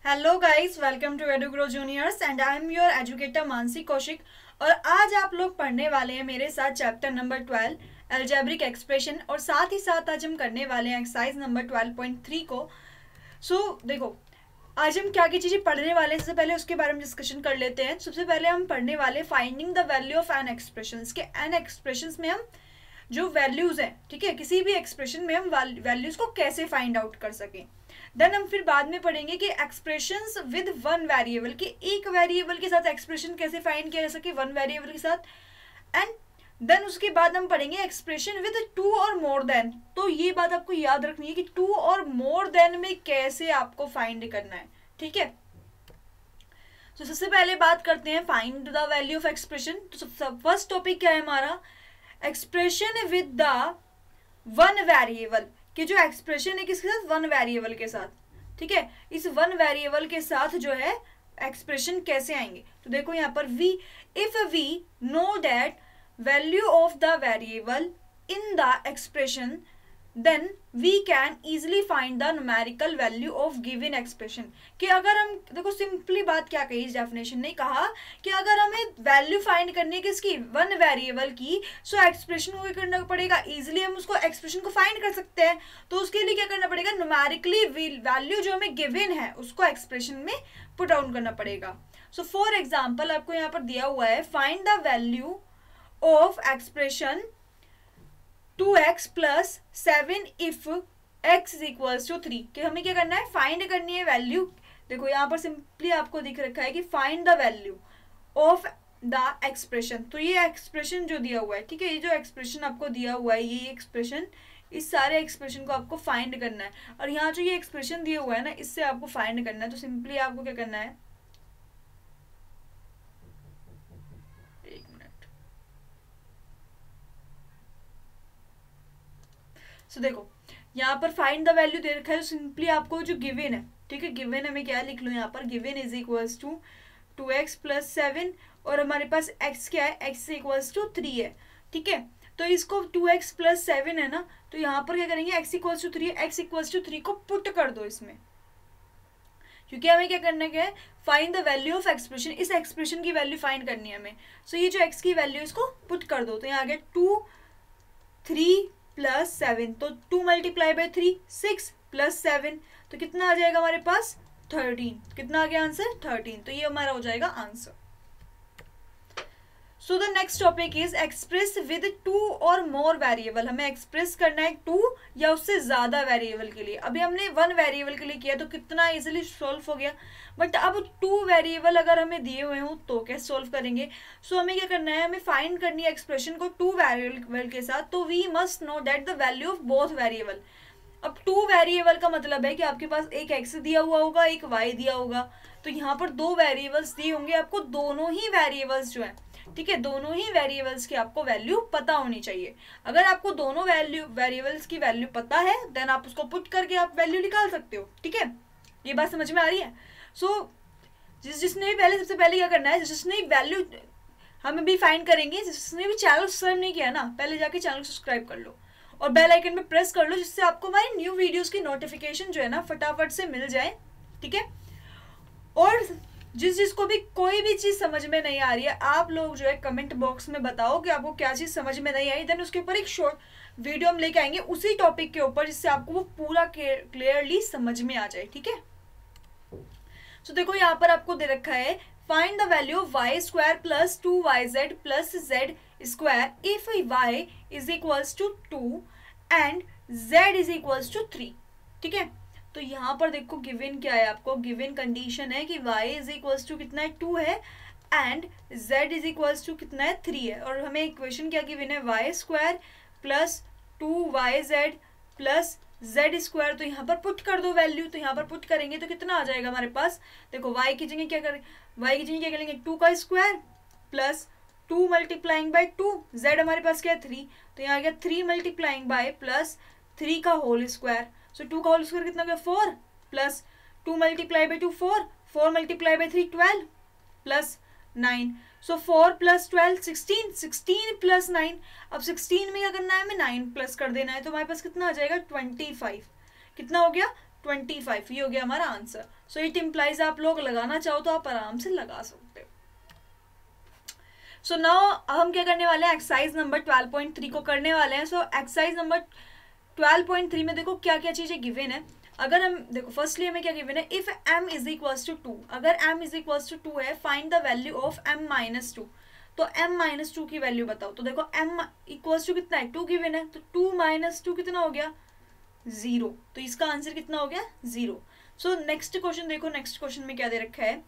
Hello guys, welcome to Edugro Juniors and I am your educator Mansi Kaushik. और आज आप लोग पढ़ने वाले हैं मेरे साथ चैप्टर नंबर 12 अलजेब्रिक एक्सप्रेशन, और साथ ही साथ आज हम करने वाले हैं एक्सरसाइज नंबर 12.3 को। देखो, आज हम क्या क्या चीज़ें पढ़ने वाले हैं, सबसे पहले उसके बारे में डिस्कशन कर लेते हैं। सबसे पहले हम पढ़ने वाले finding the value of an expression के एन एक्सप्रेशन में हम जो वैल्यूज़ हैं, ठीक है, किसी भी एक्सप्रेशन में हम वैल्यूज़ को कैसे फाइंड आउट कर सकें। देन हम फिर बाद में पढ़ेंगे कि एक्सप्रेशंस विद वन वेरिएबल, के एक वेरिएबल के साथ एक्सप्रेशन कैसे फाइंड किया जा सके वन वेरिएबल के साथ। एंड देन उसके बाद हम पढ़ेंगे एक्सप्रेशन विद टू और मोर देन। तो ये बात आपको याद रखनी है कि टू और मोर देन में कैसे आपको फाइंड करना है, ठीक है। तो सबसे पहले बात करते हैं find the value of expression. तो फर्स्ट टॉपिक क्या है हमारा, expression with the one variable, कि जो एक्सप्रेशन है किसके साथ, वन वेरिएबल के साथ, ठीक है। इस वन वेरिएबल के साथ जो है एक्सप्रेशन कैसे आएंगे, तो देखो यहाँ पर if we know that value of the variable in the expression then we can easily find the numerical value of given expression. कि अगर हम देखो, सिंपली बात क्या कही, इस डेफिनेशन ने कहा कि अगर हमें वैल्यू फाइंड करनी है किसकी, वन वेरिएबल की, सो एक्सप्रेशन को करना पड़ेगा इजिली, हम उसको एक्सप्रेशन को फाइंड कर सकते हैं। तो उसके लिए क्या करना पड़ेगा, न्यूमेरिकली वैल्यू जो हमें गिवन है उसको एक्सप्रेशन में पुट डाउन करना पड़ेगा। सो फॉर एग्जाम्पल आपको यहाँ पर दिया हुआ है, find the value of expression 2x + 7 if x = 3। कि हमें क्या करना है, फाइंड करनी है वैल्यू। देखो यहाँ पर सिंपली आपको दिख रखा है कि find the value of the expression. तो ये एक्सप्रेशन जो दिया हुआ है, ठीक है, ये जो एक्सप्रेशन आपको दिया हुआ है, ये एक्सप्रेशन, इस सारे एक्सप्रेशन को आपको फाइंड करना है। और यहाँ जो ये एक्सप्रेशन दिया हुआ है ना, इससे आपको फाइंड करना है। तो सिंपली आपको क्या करना है, देखो यहाँ पर फाइंड द वैल्यू दे रखा है। सिंपली आपको जो गिवन है, ठीक है, गिवन हमें क्या लिख लो यहाँ पर, गिवन = 2x + 7 और हमारे पास x क्या है, x = 3 है, ठीक है। तो इसको 2x + 7 है ना, तो यहाँ पर क्या करेंगे, x = 3 है, x = 3 को पुट कर दो इसमें, क्योंकि हमें क्या करना है, find the value of expression, इस एक्सप्रेशन की वैल्यू फाइंड करनी है हमें। सो ये जो x की वैल्यू इसको पुट कर दो। तो यहाँ आ गया 2 3 + 7, तो 2 × 3 6 + 7, तो कितना आ जाएगा हमारे पास, 13। कितना आ गया आंसर, 13। तो ये हमारा हो जाएगा answer. So the next topic is express with two और मोर वेरिएबल। हमें एक्सप्रेस करना है टू या उससे ज्यादा वेरिएबल के लिए। अभी हमने वन वेरिएबल के लिए किया तो कितना इजीली सॉल्व हो गया, बट अब टू वेरिएबल अगर हमें दिए हुए हों तो कैसे सॉल्व करेंगे। सो हमें क्या करना है, हमें फाइंड करनी है एक्सप्रेशन को टू वेरिएबल के साथ। तो we must know that the value of both variable. अब टू वेरिएबल का मतलब है कि आपके पास एक x दिया हुआ होगा, एक y दिया होगा। तो यहाँ पर दो वेरिएबल्स दिए होंगे, आपको दोनों ही वेरिएबल्स जो है, ठीक है, दोनों ही वेरिएबल्स की आपको वैल्यू पता होनी चाहिए। अगर आपको दोनों वेरिएबल्स की वैल्यू पता है देन आप उसको पुट करके आप वैल्यू निकाल सकते हो, ठीक है। ये बात समझ में आ रही है। सो जिसने भी पहले, सबसे पहले क्या करना है, जिसने वैल्यू हम भी फाइंड करेंगे, जिसने भी चैनल सब्सक्राइब नहीं किया ना, पहले जाके चैनल सब्सक्राइब कर लो और बेल आइकन पे प्रेस कर लो, जिससे आपको हमारी न्यू वीडियोस की नोटिफिकेशन जो है ना फटाफट से मिल जाए, ठीक है। और जिसको भी कोई भी चीज़ समझ में नहीं आ रही है, आप लोग जो है कमेंट बॉक्स में बताओ कि आपको क्या चीज़ समझ में नहीं आई, देन उसके ऊपर एक शॉर्ट वीडियो हम लेके आएंगे उसी टॉपिक के ऊपर, जिससे आपको वो पूरा क्लियरली समझ में आ जाए, ठीक है। तो देखो यहाँ पर आपको दे रखा है, find the value of y² + 2yz + z² if y = 2 and z = 3, ठीक है। तो यहाँ पर देखो गिवन क्या है, आपको गिवन कंडीशन है कि y = कितना है, 2 है, एंड z = कितना है, 3 है। और हमें इक्वेशन क्या गिवन है, y² + 2yz + z²। तो यहाँ पर पुट कर दो वैल्यू। तो यहाँ पर पुट करेंगे तो कितना आ जाएगा हमारे पास, देखो y की जगह क्या करें, y की जगह क्या करेंगे, 2 का स्क्वायर + 2 × 2, z हमारे पास क्या है, 3। तो यहाँ आ गया 3 × +3 का होल स्क्वायर। सो 2 का होल स्क्वायर कितना गया, 4 + 2 × 2 4, 4 × 3 12 + 9। सो 4 + 12 16, 16 + 9। अब 16 में क्या करना है, हमें 9 प्लस कर देना है। तो हमारे पास कितना आ जाएगा, 25। कितना हो गया, 25, ये हो गया हमारा आंसर. सो इट इम्प्लाइज आप लोग लगाना चाहो तो आप आराम से लगा सकते हो. सो नाउ हम क्या करने वाले हैं, एक्सरसाइज नंबर 12.3 को करने वाले हैं. सो एक्सरसाइज नंबर 12.3 में देखो क्या क्या चीज़ें गिवन है. अगर हम देखो फर्स्टली हमें क्या गिवन है, if m is equals to 2, अगर m इज इक्वल्स टू 2 है, find the value of m minus 2. तो m माइनस 2 की वैल्यू बताओ. तो देखो m इक्वल्स टू कितना है, 2 गिवन है, तो 2 माइनस 2 कितना हो गया, 0. तो इसका आंसर कितना हो गया, 0. सो नेक्स्ट क्वेश्चन देखो, नेक्स्ट क्वेश्चन में क्या दे रखा है,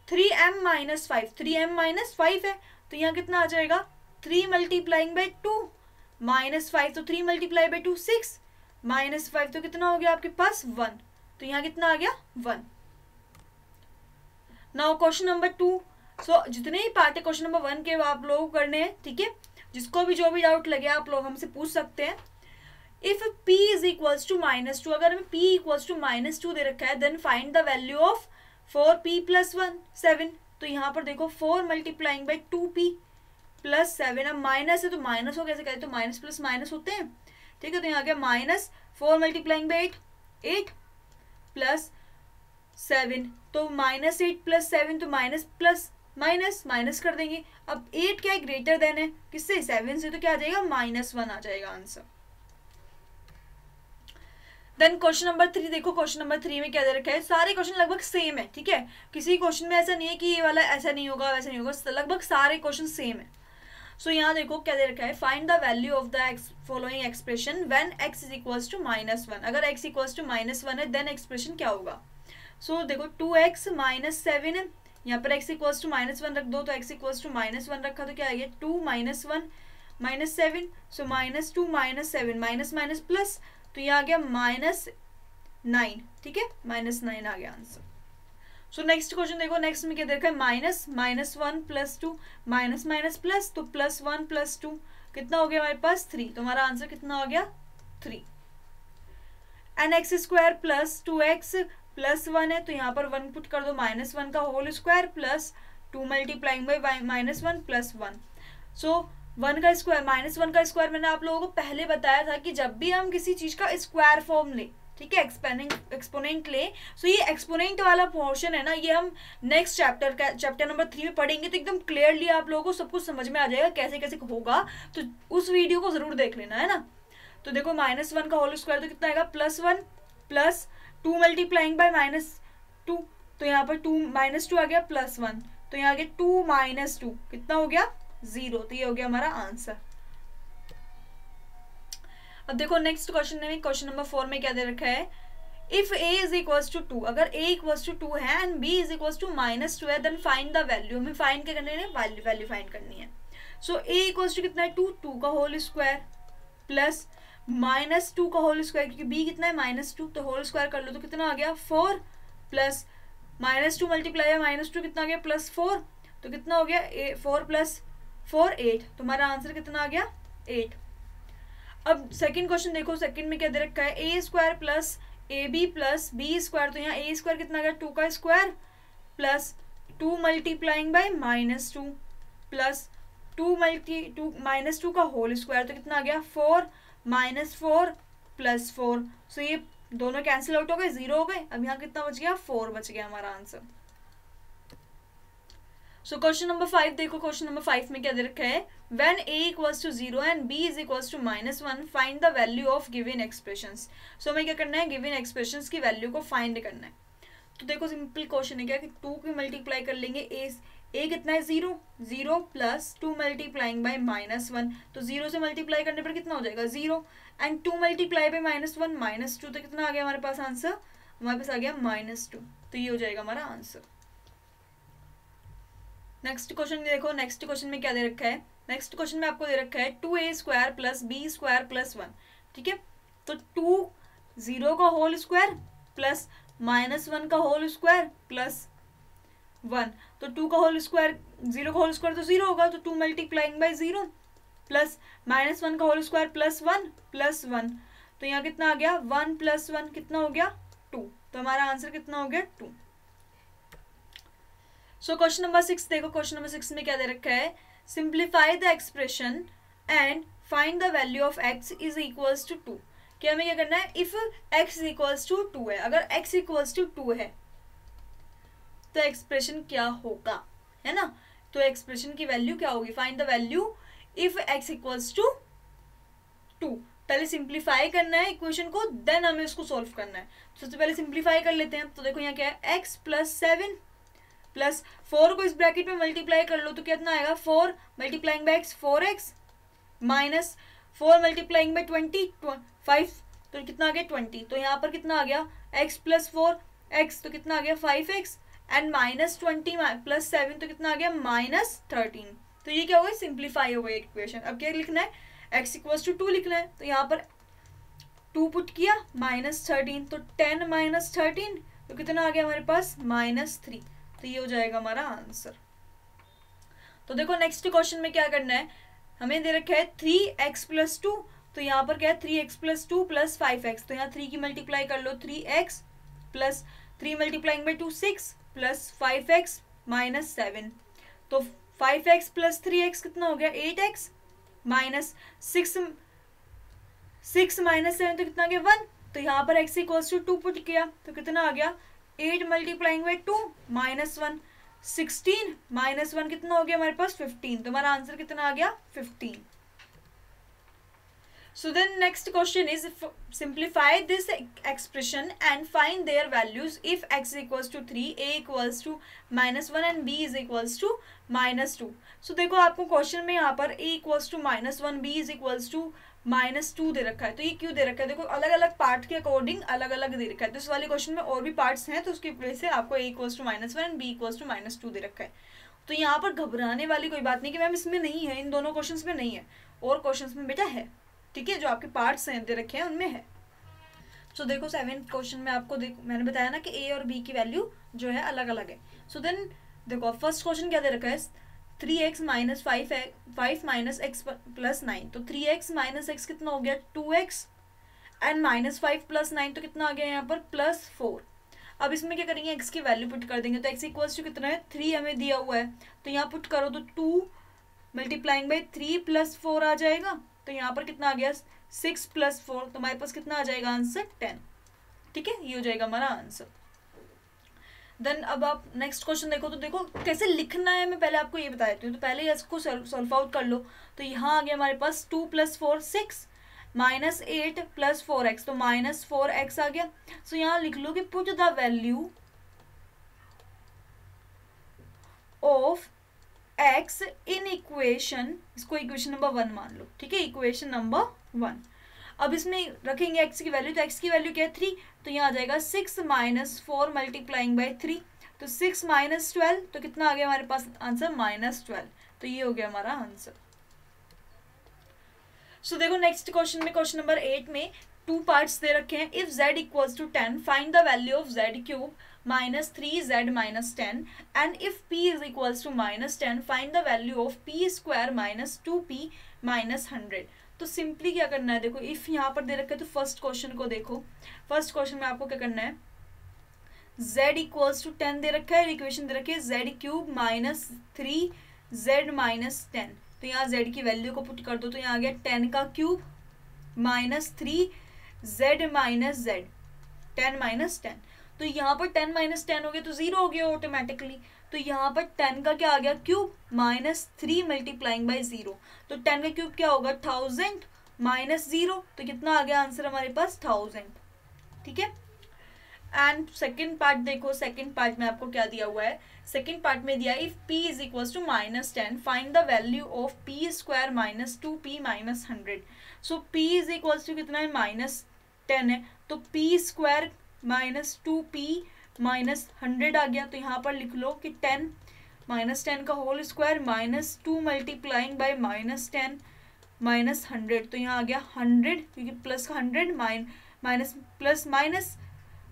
3m माइनस 5, 3m माइनस 5 है, तो यहाँ कितना आ जाएगा, 3 मल्टीप्लाइंग बाई 2 माइनस 5, तो 3 मल्टीप्लाई बाई 2 6 माइनस 5, तो कितना हो गया आपके पास 1. तो यहाँ कितना आ गया 1. Now question number 2. सो जितने ही पार्ट है क्वेश्चन नंबर 1 के आप लोगों को करने हैं, ठीक है. जिसको भी जो भी डाउट लगे आप लोग हमसे पूछ सकते हैं. If p is equals to minus 2, अगर हमें p इक्वल्स टू माइनस 2 दे रखा है, then find the value of 4p plus 1 7. तो यहाँ पर देखो 4 मल्टीप्लाइंग बाई 2p प्लस 7. अब माइनस है तो माइनस हो कैसे करें, तो माइनस प्लस माइनस होते हैं, ठीक है. तो यहाँ गया माइनस 4 मल्टीप्लाइंग बाई 8 प्लस 7, तो माइनस 8 प्लस 7, तो माइनस प्लस माइनस माइनस कर देंगे. अब 8 क्या है, ग्रेटर देन है किससे, 7 से, तो क्या आ जाएगा -1 आ जाएगा आंसर. देन क्वेश्चन नंबर 3 देखो, क्वेश्चन नंबर 3 में क्या दे रखा है, सारे क्वेश्चन लगभग सेम है, ठीक है. किसी क्वेश्चन में ऐसा नहीं है कि ये वाला ऐसा नहीं होगा वैसा नहीं होगा, लगभग सारे क्वेश्चन सेम है. सो यहाँ देखो क्या दे रखा है, find the value of the following expression when x is equals to -1. अगर x इक्वल्स टू -1 है देन एक्सप्रेशन क्या होगा. सो देखो 2x माइनस 7 है, यहाँ पर x इक्वल्स टू -1 रख दो, तो x इक्वल्स टू -1 रखा तो क्या आ गया 2 -1 -7. सो -2 -7 माइनस माइनस प्लस, तो यहाँ आ गया -9, ठीक है, -9 आ गया आंसर. सो नेक्स्ट क्वेश्चन देखो, नेक्स्ट में क्या देखा है, -1 प्लस 2 माइनस माइनस प्लस, तो +1 + 2 कितना हो गया हमारे पास 3. तो हमारा आंसर कितना हो गया 3. And x square plus 2x plus 1 है, तो यहाँ पर 1 पुट कर दो, -1 का whole square plus 2 multiplying by -1 plus 1. So 1 का स्क्वायर -1 का स्क्वायर मैंने आप लोगों को पहले बताया था कि जब भी हम किसी चीज का स्क्वायर फॉर्म ले, ठीक है, एक्सपोनेंट ले, सो ये एक्सपोनेंट वाला पोर्शन है ना, ये हम नेक्स्ट चैप्टर नंबर 3 में पढ़ेंगे, तो एकदम क्लियरली आप लोगों को सब कुछ समझ में आ जाएगा कैसे कैसे होगा. तो उस वीडियो को जरूर देख लेना, है ना. तो देखो -1 का होल स्क्वायर तो कितना आएगा +1 प्लस 2 मल्टीप्लाइंग बाय -2, तो यहाँ पर -2 आ गया +1, तो यहाँ आ गया 2 - 2 कितना हो गया 0. तो ये हो गया हमारा आंसर. अब देखो नेक्स्ट क्वेश्चन में, क्वेश्चन नंबर 4 में क्या दे रखा है, if a is equals to 2, अगर a इक्वल्स टू 2 है and b is equals to -2 है, देन फाइंड द वैल्यू. हमें फाइंड क्या करनी है, वैल्यू फाइंड करनी है. सो a इक्वल्स टू कितना है 2 का होल स्क्वायर प्लस -2 का होल स्क्वायर, क्योंकि b कितना है -2, तो होल स्क्वायर कर लो तो कितना आ गया 4 प्लस -2 मल्टीप्लाई बाय -2 कितना आ गया +4, तो कितना हो गया 4 + 4 8. तो हमारा आंसर कितना आ गया 8. अब सेकंड क्वेश्चन देखो, सेकंड में क्या दे रखा है, a square plus ab plus b square, तो यहाँ a स्क्वायर कितना आ गया 2 का square plus 2 multiplying bye -2 plus 2 का होल स्क्वायर, तो कितना आ गया 4 -4 + 4. सो ये दोनों कैंसिल आउट हो गए, 0 हो गए. अब यहाँ कितना बच गया 4 बच गया हमारा आंसर. सो क्वेश्चन नंबर 5 देखो, क्वेश्चन नंबर 5 में क्या दे रखा है, when a equals to 0 and b is equals to -1 find the value of given expressions. So हमें क्या करना है, गिवन एक्सप्रेशंस की वैल्यू को फाइंड करना है. तो देखो सिंपल क्वेश्चन है क्या कि 2 की मल्टीप्लाई कर लेंगे, a कितना है 0 प्लस 2 मल्टीप्लाइंग बाय -1, तो 0 से मल्टीप्लाई करने पर कितना हो जाएगा 0 एंड 2 मल्टीप्लाई बाय -1 -2, तो कितना आ गया हमारे पास आंसर, हमारे पास आ गया -2. तो ये हो जाएगा हमारा आंसर. नेक्स्ट क्वेश्चन देखो, नेक्स्ट क्वेश्चन में क्या दे रखा है, नेक्स्ट क्वेश्चन में आपको दे रखा है 2a square plus b square plus 1, ठीक है. तो 0 का होल स्क्वायर प्लस -1 का होल स्क्वायर प्लस 1, तो 2 का होल स्क्वायर 0 का होल स्क्वायर तो 0 होगा, तो 2 मल्टीप्लाइंग बाय 0 प्लस -1 का होल स्क्वायर प्लस 1 प्लस 1, तो यहाँ कितना आ गया 1 + 1 कितना हो गया 2. तो हमारा आंसर कितना हो गया 2. सो क्वेश्चन नंबर 6 देखो, क्वेश्चन नंबर 6 में क्या दे रखा है, simplify the expression and find the value of x is equals to 2. कि हमें क्या करना है, इफ x इक्वल्स टू 2 है, अगर x इक्वल्स टू 2 है तो एक्सप्रेशन क्या होगा, है ना। तो एक्सप्रेशन की वैल्यू क्या होगी, find the value if x equals to 2। पहले सिंप्लीफाई करना है इक्वेशन को, देन हमें उसको सॉल्व करना है। सबसे पहले सिंप्लीफाई कर लेते हैं। तो देखो यहाँ क्या है, x प्लस 7 प्लस 4 को इस ब्रैकेट में मल्टीप्लाई कर लो तो कितना आएगा, 4 multiplying by x 4x minus 4 multiplying by 25 तो कितना आ गया 20। तो यहाँ पर कितना आ गया, x प्लस 4x तो कितना आ गया 5x एंड माइनस 20 प्लस 7 तो कितना आ गया -13। तो ये क्या हो गया, सिंप्लीफाई हो गई इक्वेशन। अब क्या लिखना है, x इक्वल्स टू 2 लिखना है। तो यहाँ पर 2 पुट किया -13 तो 10 माइनस 13 तो कितना आ गया हमारे पास -3। तो ये हो जाएगा हमारा आंसर। तो देखो नेक्स्ट क्वेश्चन में क्या करना है, हमें दे रखा है 3x प्लस 2। तो यहाँ पर क्या है 3x प्लस 2 प्लस 5x। तो यहाँ 3 की मल्टीप्लाई कर लो, 3x plus 3 multiplying by 2 6 plus 5x minus 7। तो 5x प्लस 3x कितना हो गया 8x माइनस 6 माइनस 7 तो कितना आ गया 1। तो यहाँ पर x इक्वल्स टू 2 पुट किया तो कितना आ गया 8 मल्टीप्लाइंग बाई 2 माइनस 1 16 माइनस 1 कितना हो गया हमारे पास 15। तो हमारा आंसर कितना आ गया 15। So then next question is simplify this expression and find their values if x equals to 3, a equals to -1 and b is equals to -2. So देखो आपको क्वेश्चन में यहाँ पर a equals to -1, b is equals to -2 दे रखा है। तो ये क्यों दे रखा है, देखो अलग अलग पार्ट के अकॉर्डिंग अलग अलग दे रखा है। तो इस वाले क्वेश्चन में और भी पार्ट्स हैं तो उसकी वजह से आपको a equals to -1 and b equals to -2 दे रखा है। तो यहाँ पर घबराने वाली कोई बात नहीं कि मैम इसमें नहीं है, इन दोनों क्वेश्चन में नहीं है, और क्वेश्चन में बेटा है, ठीक है। जो आपके पार्ट्स हैं दे रखे हैं उनमें है। सो देखो 7th क्वेश्चन में आपको मैंने बताया ना कि a और b की वैल्यू जो है अलग अलग है। सो देन देखो फर्स्ट क्वेश्चन क्या दे रखा है, 3x minus 5 minus x plus 9। तो 3x माइनस एक्स कितना हो गया 2x एंड -5 प्लस 9 तो कितना आ गया यहाँ पर +4। अब इसमें क्या करेंगे, x की वैल्यू पुट कर देंगे। तो x इक्वल्स टू कितना है 3 हमें दिया हुआ है, तो यहाँ पुट करो तो 2 मल्टीप्लाइंग बाई 3 + 4 आ जाएगा। तो यहाँ पर कितना आ गया 6 + 4 तो हमारे पास कितना आ जाएगा आंसर 10। ठीक है, ये हो जाएगा हमारा आंसर। देन अब आप नेक्स्ट क्वेश्चन देखो। तो देखो कैसे लिखना है मैं पहले आपको ये बता देती हूँ। तो पहले इसको सॉल्व आउट कर लो। तो यहाँ आ गया हमारे पास 2 + 4 6 -8 + 4x तो -4x आ गया। सो यहाँ लिख लो कि put the value of x in equation, इसको इक्वेशन नंबर 1 मान लो, ठीक है, इक्वेशन नंबर 1। अब इसमें रखेंगे x की वैल्यू। तो x की वैल्यू क्या है 3, तो यहाँ आ जाएगा 6 - 4 मल्टीप्लाइंग बाई 3 तो 6 - 12 तो कितना आ गया हमारे पास आंसर -12। तो ये हो गया हमारा आंसर। सो देखो नेक्स्ट क्वेश्चन में, क्वेश्चन नंबर 8 में 2 पार्ट्स दे रखे हैं। If z equals to 10 find the value of z³ -3z - 10 and if p is equals to -10 find the value of p² -2p -100। तो सिंपली क्या करना है, देखो इफ यहाँ पर दे रखा है तो फर्स्ट क्वेश्चन को देखो। फर्स्ट क्वेश्चन में आपको क्या करना है, z इक्वल्स टू 10 दे रखा है, इक्वेशन दे रखी है z³ -3z - 10। तो यहाँ z की वैल्यू को पुट कर दो। तो यहाँ आ गया 10 का क्यूब -3z - z 10 - 10। तो यहाँ पर 10 - 10 हो गया तो 0 हो गया ऑटोमेटिकली। तो यहाँ पर 10 का क्या आ गया क्यूब -3 मल्टीप्लाइंग बाई 0। तो 10 का क्यूब क्या होगा 1000 -0 तो कितना आ गया आंसर हमारे पास 1000। ठीक है। एंड सेकेंड पार्ट देखो, सेकेंड पार्ट में आपको क्या दिया हुआ है, सेकेंड पार्ट में दिया if p is equals to -10 find the value of p² -2p -100। So p is equals to कितना है -10 है, तो p² -2p -100 आ गया। तो यहाँ पर लिख लो कि 10 -10 का होल स्क्वायर -2 मल्टीप्लाइंग बाई -10 -100। तो यहाँ आ गया 100 क्योंकि प्लस का 100 माइनस प्लस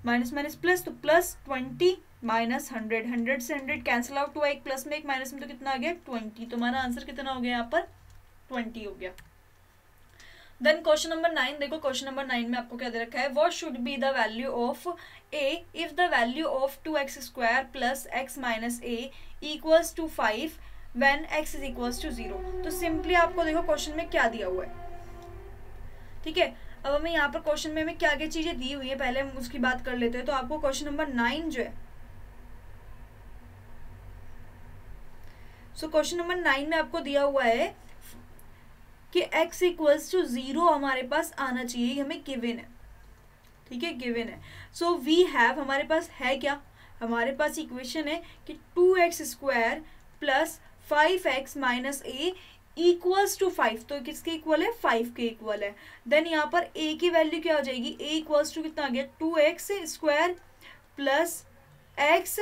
माइनस प्लस तो +20 -100 100 से 100 कैंसिल आउट हुआ, एक प्लस में एक माइनस में तो कितना आ गया 20। तो हमारा आंसर कितना हो गया यहाँ पर 20 हो गया। देन क्वेश्चन नंबर 9 देखो। क्वेश्चन नंबर 9 में आपको क्या दे रखा है, what should be the value of a if the value of 2x² + x - a equals to 5 when x is equals to 0। तो सिंपली आपको देखो क्वेश्चन में क्या दिया हुआ है, ठीक है। अब हमें यहाँ पर क्वेश्चन में हमें क्या क्या चीजें दी हुई है पहले हम उसकी बात कर लेते हैं। तो आपको क्वेश्चन नंबर 9 जो है, सो क्वेश्चन नंबर 9 में आपको दिया हुआ है कि x इक्वल्स टू 0 हमारे पास आना चाहिए, हमें गिवन है, ठीक है, गिवन है। सो वी हैव, हमारे पास है क्या, हमारे पास इक्वेशन है कि 2x square plus 5x minus a equals to 5। तो किसके इक्वल है, 5 के इक्वल है। देन यहाँ पर a की वैल्यू क्या हो जाएगी, a इक्वल्स टू कितना आ गया, 2x square plus x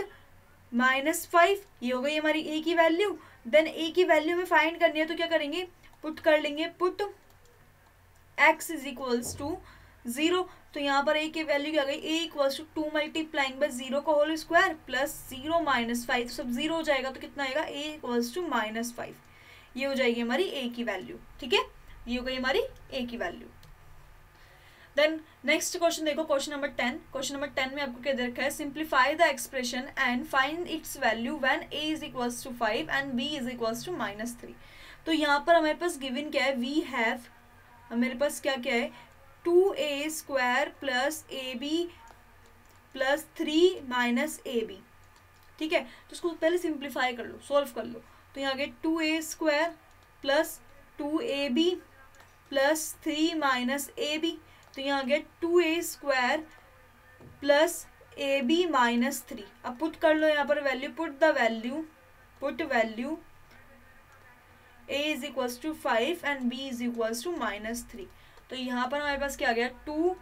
minus 5, ये हो गई हमारी a की वैल्यू। देन a की वैल्यू हमें फाइंड करनी है, तो क्या करेंगे, पुट कर लेंगे, put x is equals to 0। तो यहाँ पर a की वैल्यू क्या गई, a equals to 2 multiplying by 0 का होल स्क्वायर प्लस 0 माइनस 5, तो सब 0 हो जाएगा, तो कितना आएगा, a इक्वल्स टू माइनस 5। ये हो जाएगी हमारी a की वैल्यू, ठीक है, ये हो गई हमारी a की वैल्यू। देन नेक्स्ट क्वेश्चन देखो, क्वेश्चन नंबर 10। क्वेश्चन नंबर 10 में आपको क्या दे रखा है, simplify the expression and find its value when a is equals to 5 and b is equals to -3। तो यहाँ पर हमारे पास गिवन क्या है, वी हैव, हमारे पास क्या क्या है, 2a square plus ab plus 3 minus ab, ठीक है। तो इसको पहले सिंप्लीफाई कर लो, सॉल्व कर लो। तो यहाँ गए 2a square plus 2ab plus 3 minus ab, तो यहाँ गया 2a square plus ab minus 3। अब पुट कर लो यहाँ पर value, put the value, put value a is equals to 5 and b is equals to -3। तो यहाँ पर हमारे पास क्या आ गया, 2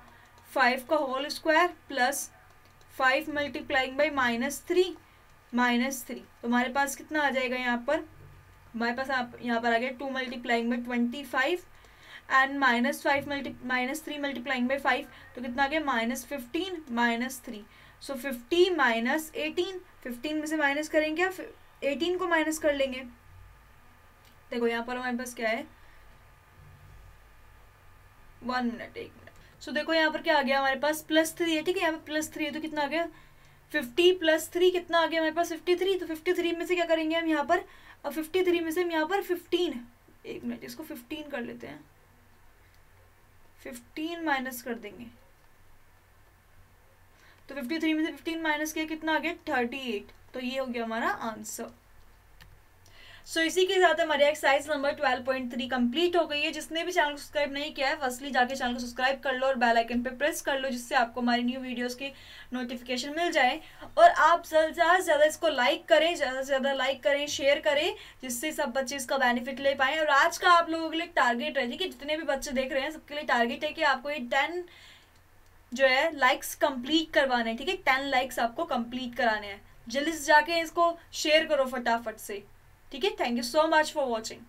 5 का whole square plus 5 multiplying by -3 तो हमारे पास कितना आ जाएगा, यहाँ पर हमारे पास यहाँ पर आ गया 2 multiplying by 25 and -3 multiplying by 5, तो कितना आ गया, -15 -3। सो 50 माइनस 18, 15 में से माइनस करेंगे या 18 को माइनस कर लेंगे। देखो यहाँ पर हमारे पास क्या है, 1 मिनट, 1 मिनट। सो देखो यहाँ पर क्या आ गया, हमारे पास +3 है, ठीक है, यहाँ पर +3 है, तो कितना आ गया, 50 + 3 कितना आ गया हमारे पास, 53। तो 53 में से क्या करेंगे हम यहाँ पर, अब 53 में से हम यहाँ पर 15, 1 मिनट, इसको 15 कर लेते हैं, 15 माइनस कर देंगे। तो 53 में से 15 माइनस किया, कितना आ गया, 38। तो ये हो गया हमारा आंसर। सो इसी के साथ हमारी एक्सरसाइज नंबर 12.3 कंप्लीट हो गई है। जिसने भी चैनल को सब्सक्राइब नहीं किया है, फर्स्टली जाके चैनल को सब्सक्राइब कर लो और बेल आइकन पे प्रेस कर लो, जिससे आपको हमारी न्यू वीडियोस की नोटिफिकेशन मिल जाए। और आप ज़्यादा से ज़्यादा इसको लाइक करें, ज़्यादा से ज़्यादा लाइक करें, शेयर करें, जिससे सब बच्चे इसका बेनिफिट ले पाएँ। और आज का आप लोगों के लिए टारगेट है कि जितने भी बच्चे देख रहे हैं सबके लिए टारगेट है कि आपको ये 10 जो है लाइक्स कंप्लीट करवाने हैं, ठीक है, 10 लाइक्स आपको कंप्लीट कराने हैं। जल्दी से जाके इसको शेयर करो फटाफट से, ठीक है। Thank you so much for watching.